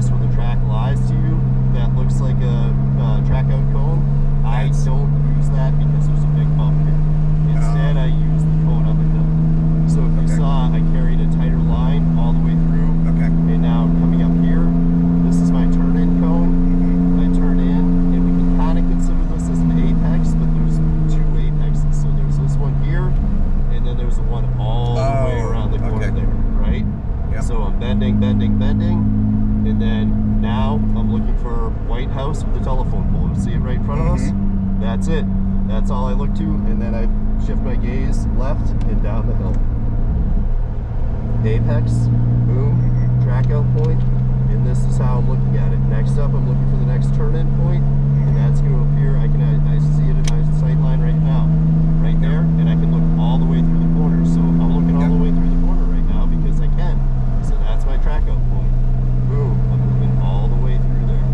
place where the track lies to you that looks like a track out cone. I don't use that because there's a big bump here. Instead, I use the cone up and down. So if you saw, I carried a tighter line all the way through. Okay. And now coming up here, this is my turn-in cone. I turn in, and we can kind of consider this as an apex, but there's two apexes. So there's this one here, and then there's the one all the way around the corner there, right? Yep. So I'm bending, bending, bending, and then now I'm looking for White House with the telephone pole. See it right in front of us? That's it. That's all I look to, and then I shift my gaze left and down the hill. Apex, boom, track out point, and this is how I'm looking at it. Next up, I'm looking for the next turn-in point, and that's going to appear. I see it in my sight line right now, right there, and I can look all the way through the corner. So I'm looking all the way through the corner right now because I can. So that's my track out point. Boom, I'm moving all the way through there.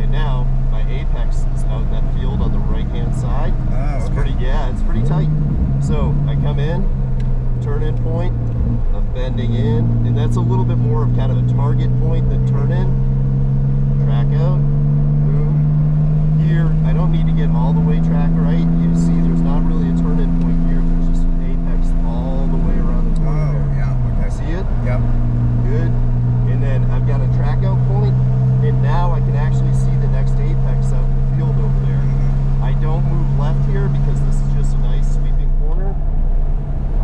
And now my apex is out in that field on the right-hand side. It's pretty tight. So I come in, turn-in point. I'm bending in, and that's a little bit more of kind of a target point than turn in. Track out, boom. Here, I don't need to get all the way track right. You see, there's not really a turn in point here. There's just an apex all the way around the corner. See it? Yep. Good. And then I've got a track out point, and now I can actually see the next apex out in the field over there. I don't move left here because this is just a nice sweeping corner.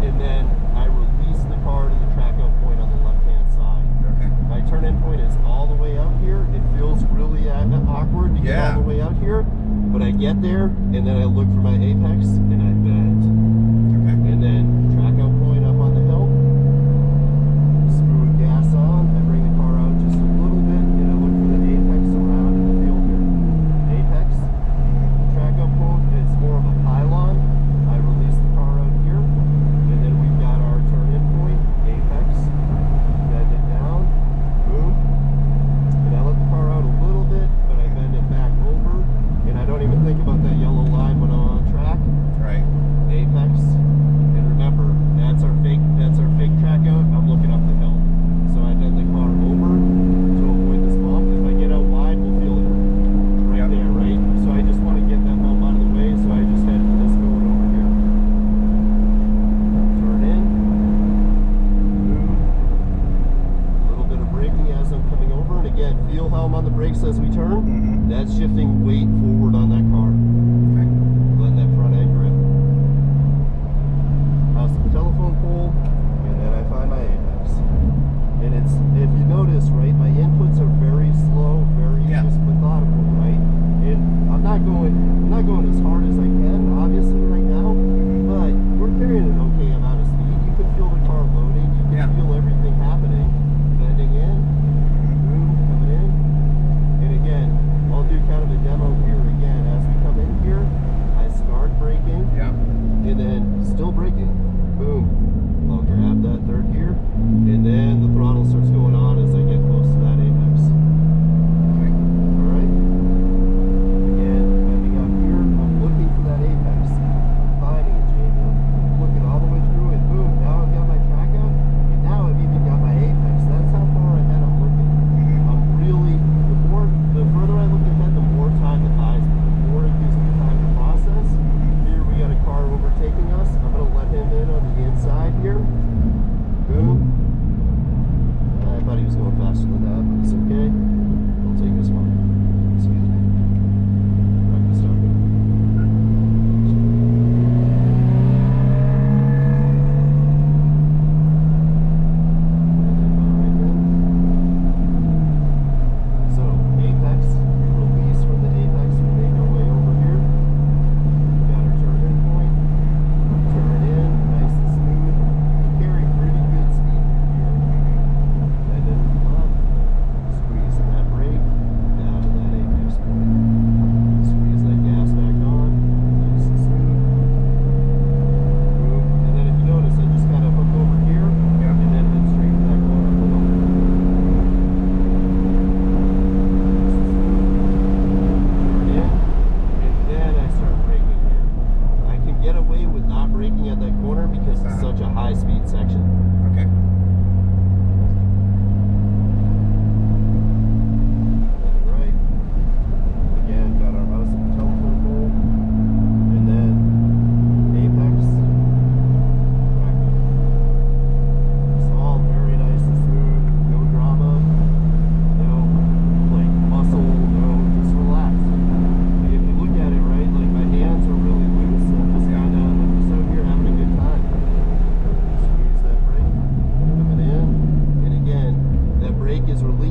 And then I release the car to the track out point on the left-hand side. Okay. My turn-in point is all the way out here. It feels really awkward to get all the way out here, but I get there, and then I look for my apex, and I bend. Okay. And then track out point up on the hill. Smooth gas on. I bring the car out just a little bit, and I look for the apex around in the field here. Apex. Track out point is more of a pylon. I release the car out here. And then we've got our turn-in point, apex, bend it down, boom, and I let the car out a little bit, but I bend it back over, and I don't even think about that yellow line when I'm on track. Right. Apex, and remember, that's our fake track out. I'm looking up the hill, so I bend the car over to avoid this bump. If I get out wide, we'll feel it right there, right? So I just want to get that bump out of the way, so I just head for this going over here. Turn in, move, a little bit of braking as I'm coming over, and again, feel how I'm on the brakes as we turn. That's shifting weight forward on that car. Okay. Letting that front end grip. House the telephone pole, and then I find my apex. And it's, if you notice, right, my inputs are very slow, very just methodical, right? And I'm not going as hard as I can, obviously, right now, but we're carrying an okay amount of speed. You can feel the car loading, you can feel everything happening, bending in, boom, coming in. And again, I'll do kind of a demo here again as we come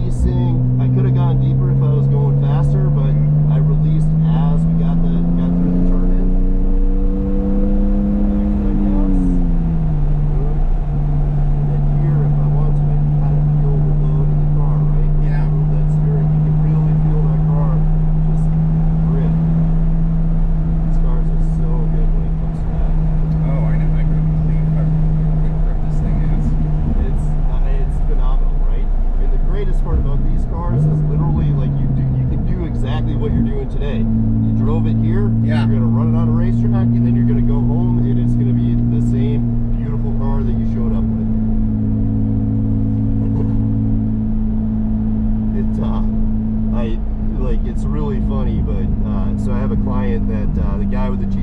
releasing. I could have gone deeper if I was going faster, but I released as we got through the turn in. Back to my gas. Boom. And then here, if I want to, I can kind of feel the load in the car, right? When Yeah. you move that steering, you can really feel that car just grip. These cars are so good when it comes to that. Oh, I know. I couldn't believe how good grip this thing is. It's phenomenal, right? And the greatest part about these cars is literally like you can do exactly what you're doing today. You drove it here, Yeah. you're gonna run it on a racetrack, and then you're gonna go home, and it's gonna be the same beautiful car that you showed up with. It's really funny, but so I have a client that the guy with the G